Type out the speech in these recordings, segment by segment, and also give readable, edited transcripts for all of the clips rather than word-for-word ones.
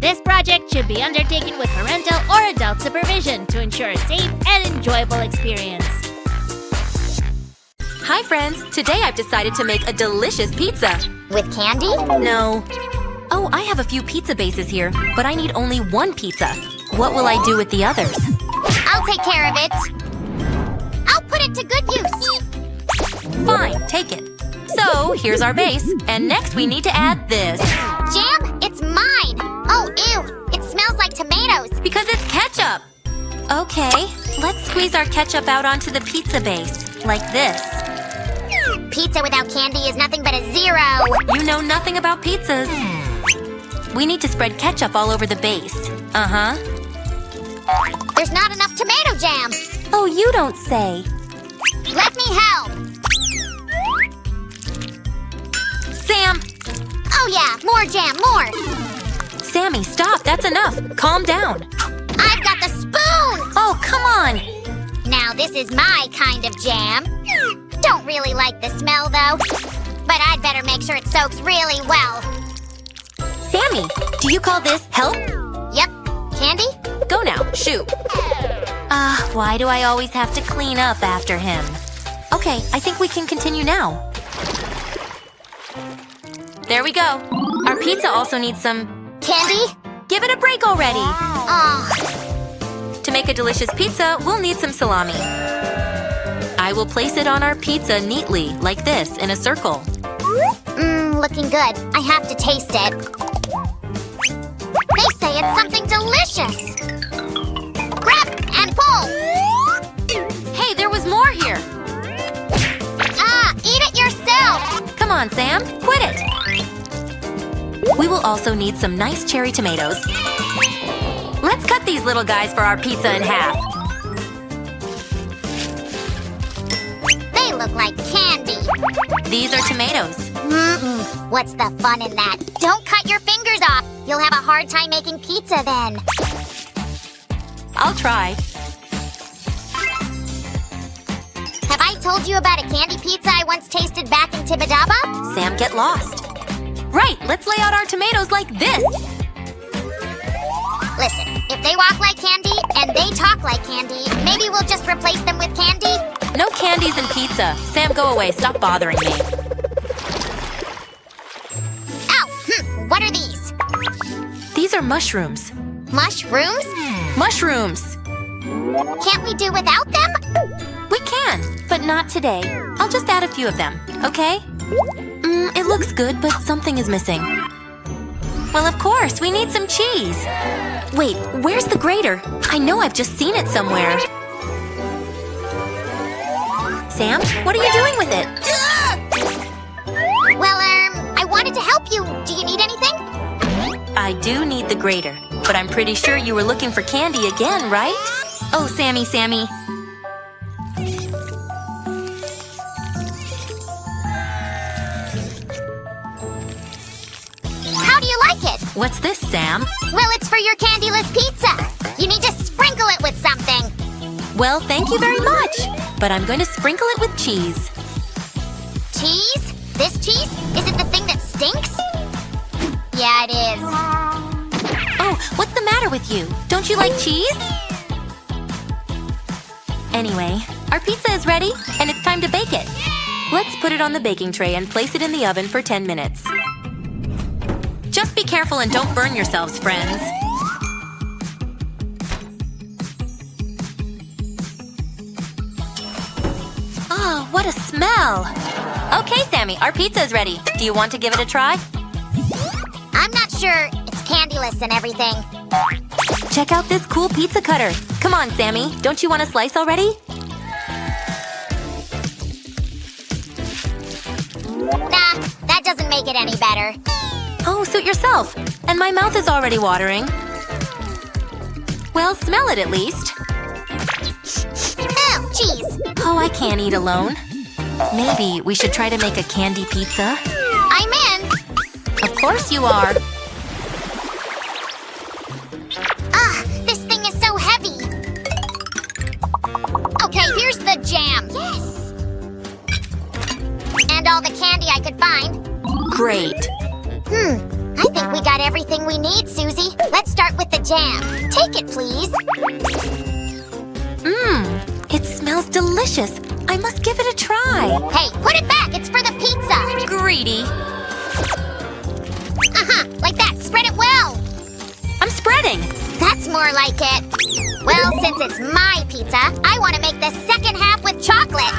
This project should be undertaken with parental or adult supervision to ensure a safe and enjoyable experience. Hi friends! Today I've decided to make a delicious pizza. With candy? No. Oh, I have a few pizza bases here, but I need only one pizza. What will I do with the others? I'll take care of it. I'll put it to good use. Fine, take it. So, here's our base, and next we need to add this. Jam? It's mine! Oh, ew! It smells like tomatoes! Because it's ketchup! Okay, let's squeeze our ketchup out onto the pizza base, like this. Pizza without candy is nothing but a 0! You know nothing about pizzas. We need to spread ketchup all over the base. Uh-huh. There's not enough tomato jam! Oh, you don't say. Let me help! Sam! Oh yeah, more jam, more! Sammy, stop! That's enough! Calm down! I've got the spoon! Oh, come on! Now this is my kind of jam. Don't really like the smell, though. But I'd better make sure it soaks really well. Sammy, do you call this help? Yep. Candy? Go now, shoot. Why do I always have to clean up after him? Okay, I think we can continue now. There we go. Our pizza also needs some… Candy? Give it a break already! Oh. To make a delicious pizza, we'll need some salami. I will place it on our pizza neatly, like this, in a circle. Looking good. I have to taste it. They say it's something delicious! Grab and pull! Hey, there was more here! Eat it yourself! Come on, Sam, quit it! We will also need some nice cherry tomatoes. Let's cut these little guys for our pizza in half. They look like candy. These are tomatoes. What's the fun in that? Don't cut your fingers off. You'll have a hard time making pizza then. I'll try. Have I told you about a candy pizza I once tasted back in Tibidaba? Sam, get lost. Right, let's lay out our tomatoes like this. Listen, if they walk like candy and they talk like candy, maybe we'll just replace them with candy? No candies in pizza. Sam, go away. Stop bothering me. Ow! What are these? These are mushrooms. Mushrooms? Mushrooms! Can't we do without them? We can, but not today. I'll just add a few of them, okay? It looks good, but something is missing. Well, of course, we need some cheese. Wait, where's the grater? I know I've just seen it somewhere. Sam, what are you doing with it? Well, I wanted to help you. Do you need anything? I do need the grater, but I'm pretty sure you were looking for candy again, right? Oh, Sammy. How do you like it? What's this, Sam? Well, it's for your candyless pizza. You need to sprinkle it with something. Well, thank you very much. But I'm going to sprinkle it with cheese. Cheese? This cheese? Is it the thing that stinks? Yeah, it is. Oh, what's the matter with you? Don't you like cheese? Anyway, our pizza is ready, and it's time to bake it. Let's put it on the baking tray and place it in the oven for 10 minutes. Just be careful and don't burn yourselves, friends. Oh, what a smell! Okay, Sammy, our pizza is ready. Do you want to give it a try? I'm not sure. It's candyless and everything. Check out this cool pizza cutter. Come on, Sammy. Don't you want a slice already? Nah, that doesn't make it any better. Oh, suit yourself. And my mouth is already watering. Well, smell it at least. Oh, cheese. Oh, I can't eat alone. Maybe we should try to make a candy pizza? I'm in. Of course you are. This thing is so heavy. Okay, here's the jam. Yes. And all the candy I could find. Great. I think we got everything we need, Susie. Susie. Let's start with the jam. Take it, please. It smells delicious. I must give it a try. Hey, put it back. It's for the pizza. Greedy. Like that. Spread it well. I'm spreading. That's more like it. Well, since it's my pizza, I want to make the second half with chocolate.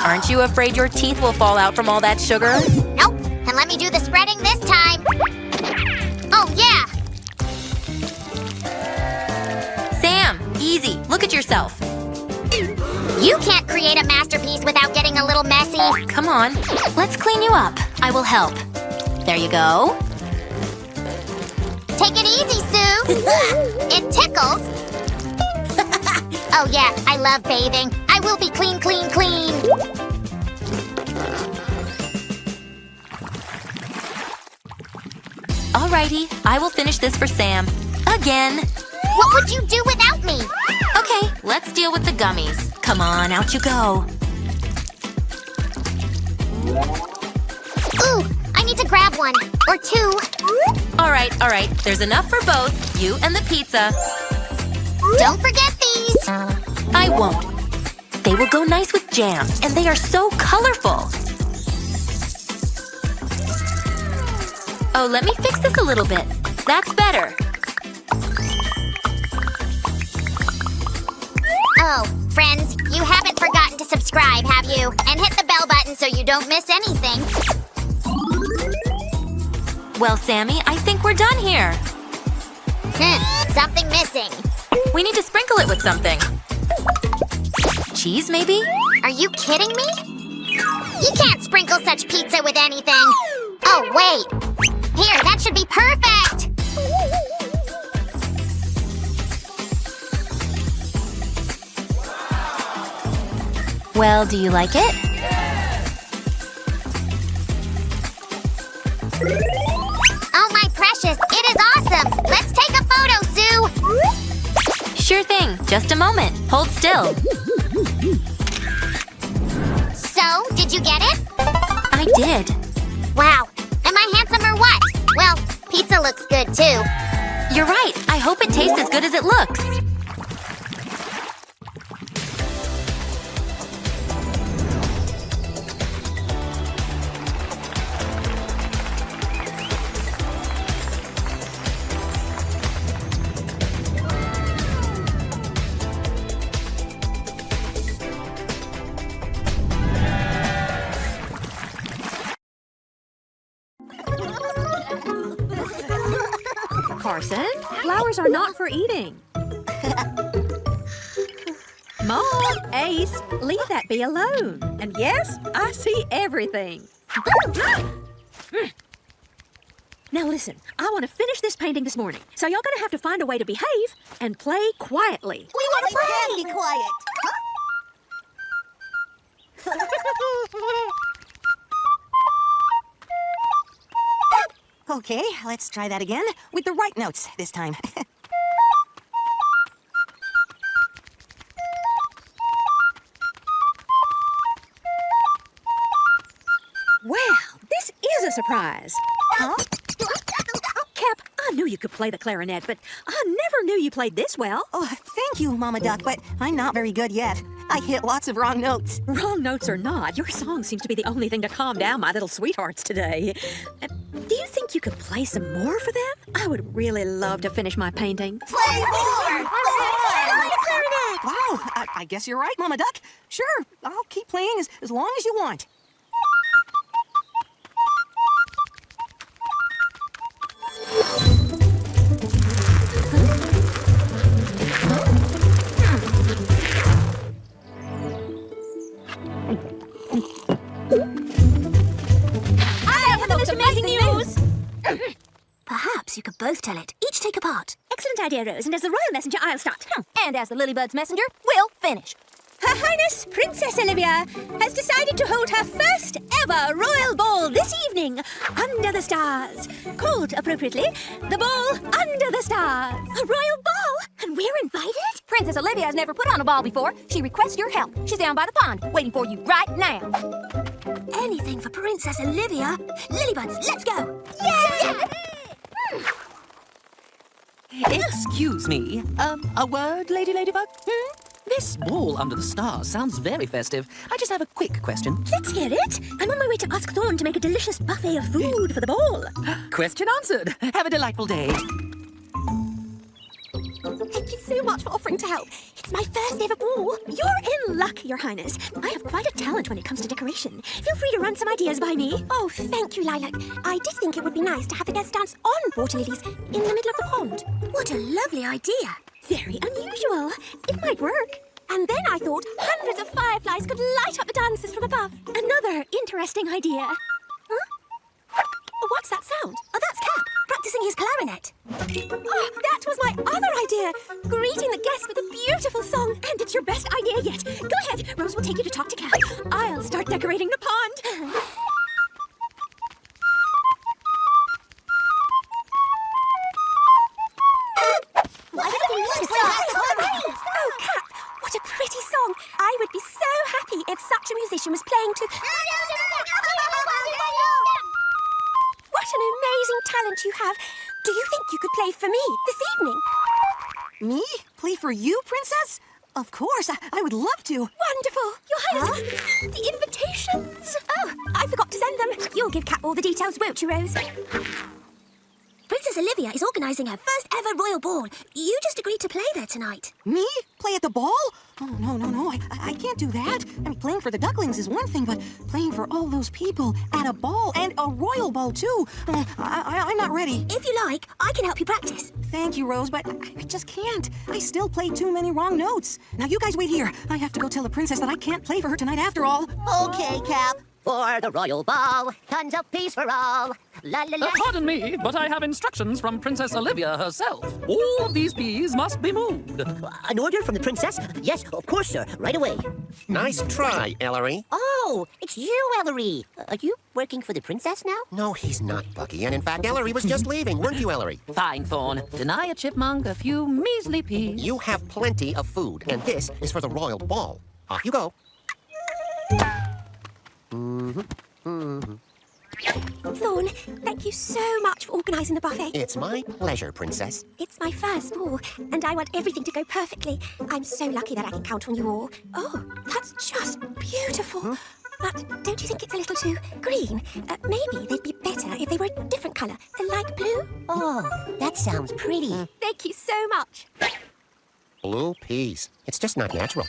Aren't you afraid your teeth will fall out from all that sugar? Nope. And let me do the spreading this time. Oh, yeah. Sam, easy. Look at yourself. You can't create a masterpiece without getting a little messy. Come on. Let's clean you up. I will help. There you go. Take it easy, Sue. It tickles. Oh, yeah. I love bathing. I will be clean, clean, clean. Alrighty, I will finish this for Sam. Again. What would you do without me? Okay, let's deal with the gummies. Come on, out you go. Ooh, I need to grab one. Or two. Alright. There's enough for both, you and the pizza. Don't forget these. I won't. They will go nice with jam, and they are so colorful. Oh, let me fix this a little bit. That's better. Oh, friends, you haven't forgotten to subscribe, have you? And hit the bell button so you don't miss anything. Well, Sammy, I think we're done here. Something missing. We need to sprinkle it with something. Cheese, maybe? Are you kidding me? You can't sprinkle such pizza with anything. Oh, wait. Here, that should be perfect. Well, do you like it? Oh, my precious, it is awesome. Let's take a photo, Sue. Sure thing. Just a moment. Hold still. So, did you get it? I did. Wow. Am I handsome or what? Well, pizza looks good, too. You're right. I hope it tastes as good as it looks. Carson, flowers are not for eating. Mom, Ace, leave that be alone. And yes, I see everything. Now listen, I want to finish this painting this morning, so y'all gonna have to find a way to behave and play quietly. We want to play! Be quiet. Okay, let's try that again with the right notes this time. Well, this is a surprise. Huh? Cap, I knew you could play the clarinet, but I never knew you played this well. Oh, thank you, Mama Duck, but I'm not very good yet. I hit lots of wrong notes. Wrong notes or not, your song seems to be the only thing to calm down my little sweethearts today. Do you think you could play some more for them? I would really love to finish my painting. Play more! Wow, I guess you're right, Mama Duck. Sure, I'll keep playing as long as you want. Perhaps you could both tell it. Each take a part. Excellent idea, Rose, and as the royal messenger, I'll start. And as the Lilybird's messenger, we'll finish. Her Highness Princess Olivia has decided to hold her first ever royal ball this evening under the stars. Called appropriately, the Ball Under the Stars. A royal ball? And we're invited? Princess Olivia has never put on a ball before. She requests your help. She's down by the pond, waiting for you right now. Anything for Princess Olivia. Lilybuds, let's go. Yay! Excuse me. A word, Lady Ladybug? This ball under the stars sounds very festive. I just have a quick question. Let's hear it. I'm on my way to ask Thorn to make a delicious buffet of food for the ball. Question answered. Have a delightful day. Thank you so much for offering to help. It's my first ever ball. You're in luck, Your Highness. I have quite a talent when it comes to decoration. Feel free to run some ideas by me. Oh, thank you, Lilac. I did think it would be nice to have the guests dance on water lilies in the middle of the pond. What a lovely idea. Very unusual. It might work. And then I thought hundreds of fireflies could light up the dancers from above. Another interesting idea. Huh? What's that sound? Oh, that's Cap, practicing his clarinet. Oh, that was my other idea. Greeting the guests with a beautiful song. And it's your best idea yet. Go ahead. Rose will take you to talk to Cap. I'll start decorating the pond. Oh, Cap, what a pretty song. I would be so happy if such a musician was playing to... What an amazing talent you have. Do you think you could play for me this evening? Me? Play for you, Princess? Of course, I would love to. Wonderful. Your Highness, the invitations. Oh, I forgot to send them. You'll give Cap all the details, won't you, Rose? Princess Olivia is organising her first ever royal ball. You just agreed to play there tonight. Me? Play at the ball? Oh, no. I can't do that. I mean, playing for the ducklings is one thing, but playing for all those people at a ball, and a royal ball, too. I'm not ready. If you like, I can help you practice. Thank you, Rose, but I just can't. I still play too many wrong notes. Now, you guys wait here. I have to go tell the princess that I can't play for her tonight after all. Okay, Cap. For the royal ball, tons of peace for all. La la la. Pardon me, but I have instructions from Princess Olivia herself. All of these peas must be moved. An order from the princess? Yes, of course, sir. Right away. Nice try, Ellery. Oh, it's you, Ellery. Are you working for the princess now? No, he's not, Bucky. And in fact, Ellery was just leaving, weren't you, Ellery? Fine, Thorn. Deny a chipmunk a few measly peas. You have plenty of food, and this is for the royal ball. Off you go. Thorn, thank you so much for organising the buffet. It's my pleasure, Princess. It's my first ball, and I want everything to go perfectly. I'm so lucky that I can count on you all. Oh, that's just beautiful. But don't you think it's a little too green? Maybe they'd be better if they were a different colour, like blue. Oh, that sounds pretty. Thank you so much. Blue peas. It's just not natural.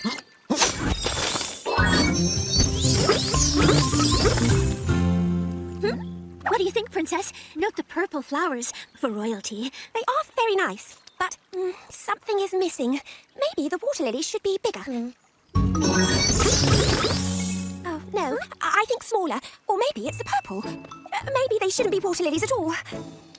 What do you think, Princess? Note the purple flowers for royalty. They are very nice, but something is missing. Maybe the water lilies should be bigger. Oh, no, I think smaller. Or maybe it's the purple. Maybe they shouldn't be water lilies at all.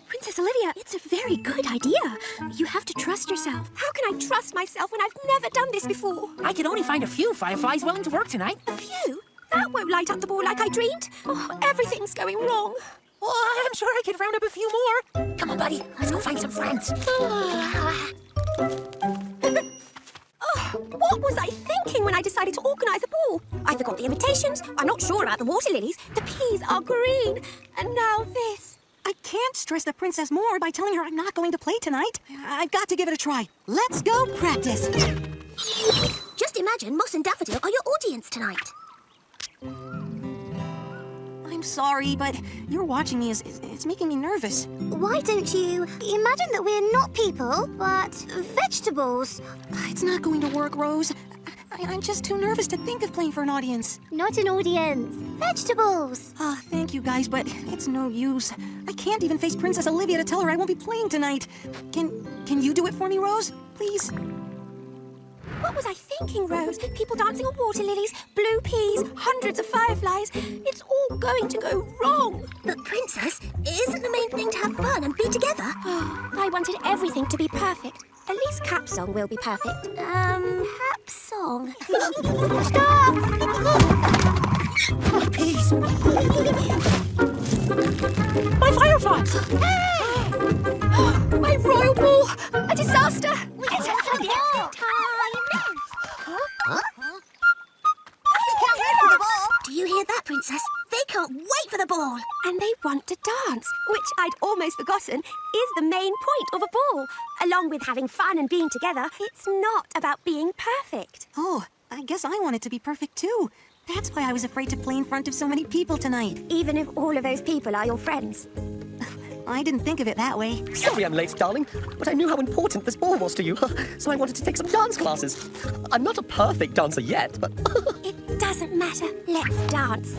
Princess Olivia, it's a very good idea. You have to trust yourself. How can I trust myself when I've never done this before? I could only find a few fireflies willing to work tonight. A few? That won't light up the ball like I dreamed. Oh, everything's going wrong. Oh, I'm sure I could round up a few more. Come on, buddy. Let's go find some friends. What was I thinking when I decided to organise a ball? I forgot the invitations. I'm not sure about the water lilies. The peas are green. And now this. I can't stress the princess more by telling her I'm not going to play tonight. I've got to give it a try. Let's go practice. Just imagine Moss and Daffodil are your audience tonight. I'm sorry, but you're watching me it's making me nervous. Why don't you imagine that we're not people, but vegetables? It's not going to work, Rose. I'm just too nervous to think of playing for an audience. Not an audience. Vegetables. Thank you guys, but it's no use. I can't even face Princess Olivia to tell her I won't be playing tonight. Can you do it for me, Rose? Please? What was I thinking, Rose? People dancing on water lilies, blue peas, hundreds of fireflies. It's all going to go wrong. But, Princess, isn't the main thing to have fun and be together? Oh, I wanted everything to be perfect. At least Cap's song will be perfect. Cap's song. Stop! My peas! My fireflies! My royal ball! A disaster! It's a time. Do you hear that, Princess? They can't wait for the ball. And they want to dance, which I'd almost forgotten is the main point of a ball, along along with having fun and being together. It's not about being perfect. Oh, I guess I want it to be perfect too. That's why I was afraid to play in front of so many people tonight. Even if all of those people are your friends. I didn't think of it that way. Sorry I'm late, darling, but I knew how important this ball was to you, so I wanted to take some dance classes. I'm not a perfect dancer yet, but... It doesn't matter. Let's dance.